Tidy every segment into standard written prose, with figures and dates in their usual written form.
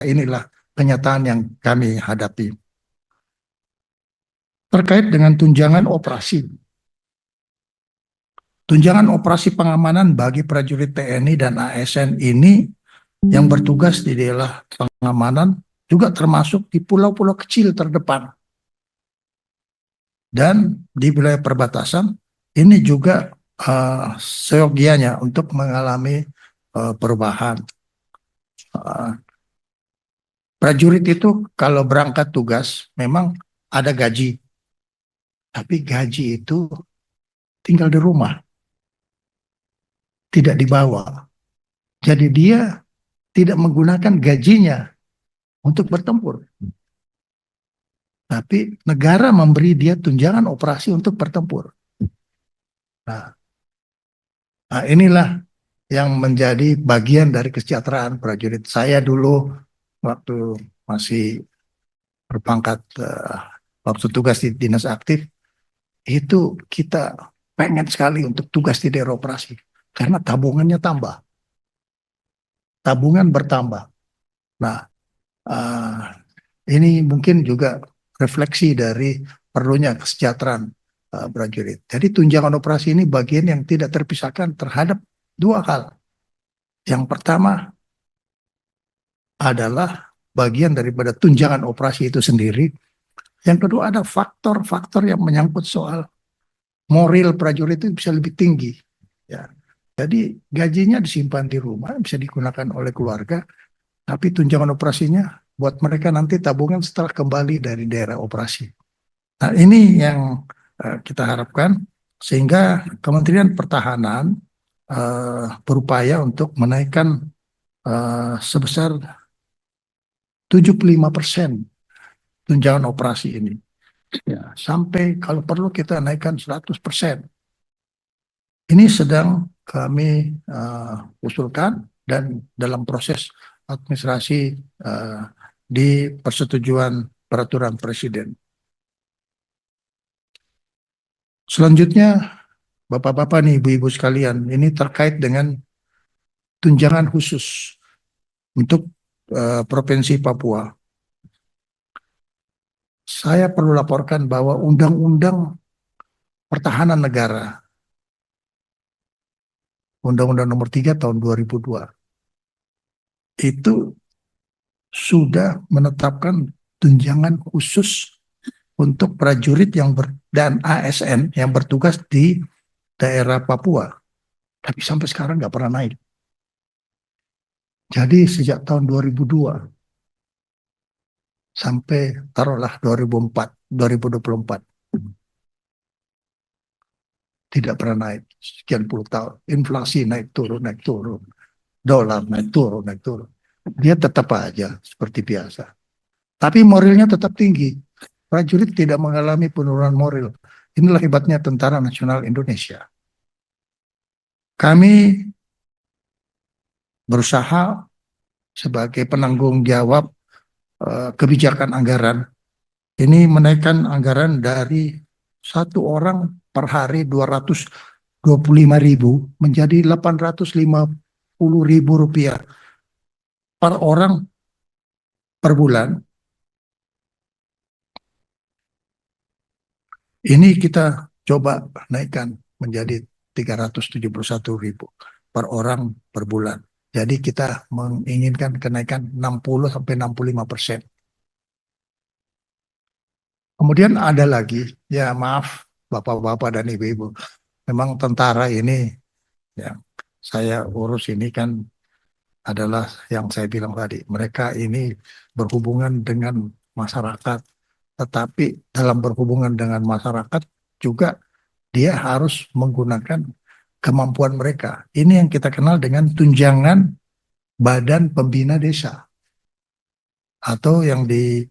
inilah kenyataan yang kami hadapi. Terkait dengan tunjangan operasi. Tunjangan operasi pengamanan bagi prajurit TNI dan ASN ini yang bertugas di daerah pengamanan juga termasuk di pulau-pulau kecil terdepan. Dan di wilayah perbatasan ini juga seyogianya untuk mengalami perubahan. Prajurit itu kalau berangkat tugas memang ada gaji, tapi gaji itu tinggal di rumah, tidak dibawa. Jadi dia tidak menggunakan gajinya untuk bertempur. Tapi negara memberi dia tunjangan operasi untuk bertempur. Nah, inilah yang menjadi bagian dari kesejahteraan prajurit. Saya dulu waktu masih berpangkat waktu tugas di dinas aktif, itu kita pengen sekali untuk tugas di daerah operasi. Karena tabungannya tambah. Tabungan bertambah. Nah, ini mungkin juga refleksi dari perlunya kesejahteraan prajurit. Jadi tunjangan operasi ini bagian yang tidak terpisahkan terhadap dua hal. Yang pertama adalah bagian daripada tunjangan operasi itu sendiri. Yang kedua ada faktor-faktor yang menyangkut soal moral prajurit itu bisa lebih tinggi. Ya. Jadi gajinya disimpan di rumah, bisa digunakan oleh keluarga, tapi tunjangan operasinya buat mereka nanti tabungan setelah kembali dari daerah operasi. Nah ini yang kita harapkan sehingga Kementerian Pertahanan berupaya untuk menaikkan sebesar 75% tunjangan operasi ini. Ya, sampai kalau perlu kita naikkan 100%. Ini sedang kami usulkan dan dalam proses administrasi di persetujuan peraturan Presiden. Selanjutnya, Bapak-bapak nih, Ibu-ibu sekalian, ini terkait dengan tunjangan khusus untuk Provinsi Papua. Saya perlu laporkan bahwa Undang-Undang Pertahanan Negara Undang-Undang Nomor 3 Tahun 2002 itu sudah menetapkan tunjangan khusus untuk prajurit dan ASN yang bertugas di daerah Papua. Tapi sampai sekarang nggak pernah naik. Jadi sejak tahun 2002 sampai taruhlah 2024 tidak pernah naik sekian puluh tahun. Inflasi naik turun, dolar naik turun. Dia tetap aja seperti biasa. Tapi moralnya tetap tinggi. Prajurit tidak mengalami penurunan moral. Inilah hebatnya Tentara Nasional Indonesia. Kami berusaha sebagai penanggung jawab kebijakan anggaran. Ini menaikkan anggaran dari satu orang per hari 225.000 menjadi 850.000 rupiah per orang per bulan. Ini kita coba naikkan menjadi 371.000 per orang per bulan. Jadi kita menginginkan kenaikan 60-65%. Kemudian ada lagi, ya maaf Bapak-bapak dan Ibu-ibu, memang tentara ini yang saya urus ini kan adalah yang saya bilang tadi, mereka ini berhubungan dengan masyarakat, tetapi dalam berhubungan dengan masyarakat juga dia harus menggunakan kemampuan mereka. Ini yang kita kenal dengan tunjangan Badan Pembina Desa atau yang di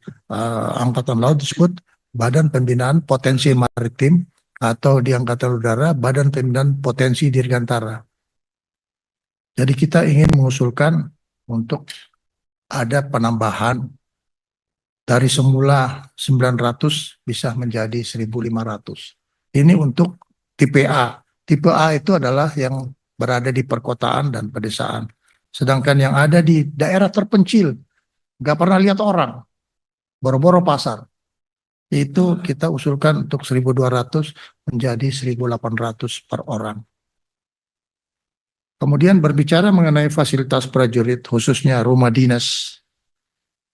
Angkatan Laut disebut Badan Pembinaan Potensi Maritim atau di Angkatan Udara Badan Pembinaan Potensi Dirgantara. Jadi kita ingin mengusulkan untuk ada penambahan dari semula 900 bisa menjadi 1.500. Ini untuk tipe A. Tipe A itu adalah yang berada di perkotaan dan pedesaan. Sedangkan yang ada di daerah terpencil nggak pernah lihat orang, boro-boro pasar. Itu kita usulkan untuk 1.200 menjadi 1.800 per orang. Kemudian berbicara mengenai fasilitas prajurit, khususnya rumah dinas,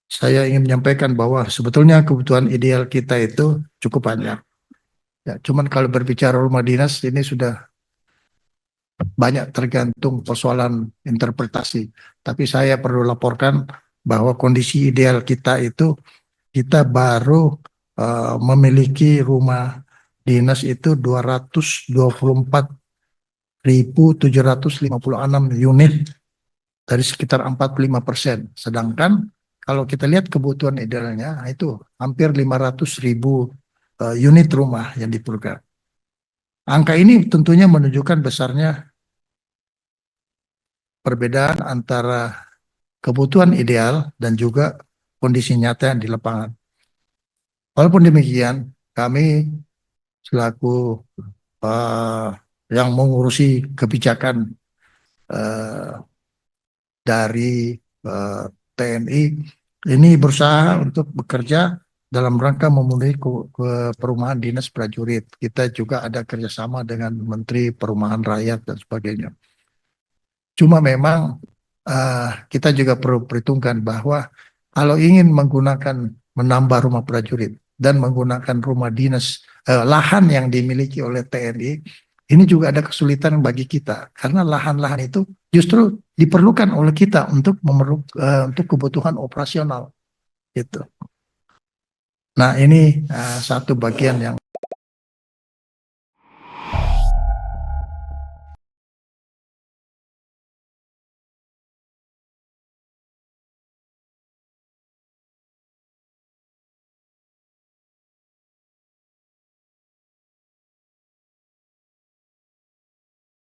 saya ingin menyampaikan bahwa sebetulnya kebutuhan ideal kita itu cukup banyak. Ya, cuman kalau berbicara rumah dinas ini sudah banyak tergantung persoalan interpretasi. Tapi saya perlu laporkan bahwa kondisi ideal kita itu kita baru memiliki rumah dinas itu 224.756 unit dari sekitar 45%. Sedangkan kalau kita lihat kebutuhan idealnya itu hampir 500.000 unit rumah yang diperlukan. Angka ini tentunya menunjukkan besarnya perbedaan antara kebutuhan ideal dan juga kondisi nyata yang di lapangan. Walaupun demikian, kami selaku uh, yang mengurusi kebijakan uh, dari TNI ini berusaha untuk bekerja dalam rangka memenuhi ke perumahan dinas prajurit. Kita juga ada kerjasama dengan Menteri Perumahan Rakyat dan sebagainya. Cuma memang kita juga perlu perhitungkan bahwa kalau ingin menggunakan menambah rumah prajurit dan menggunakan rumah dinas lahan yang dimiliki oleh TNI, ini juga ada kesulitan bagi kita karena lahan-lahan itu justru diperlukan oleh kita untuk untuk kebutuhan operasional gitu. Nah, ini satu bagian yang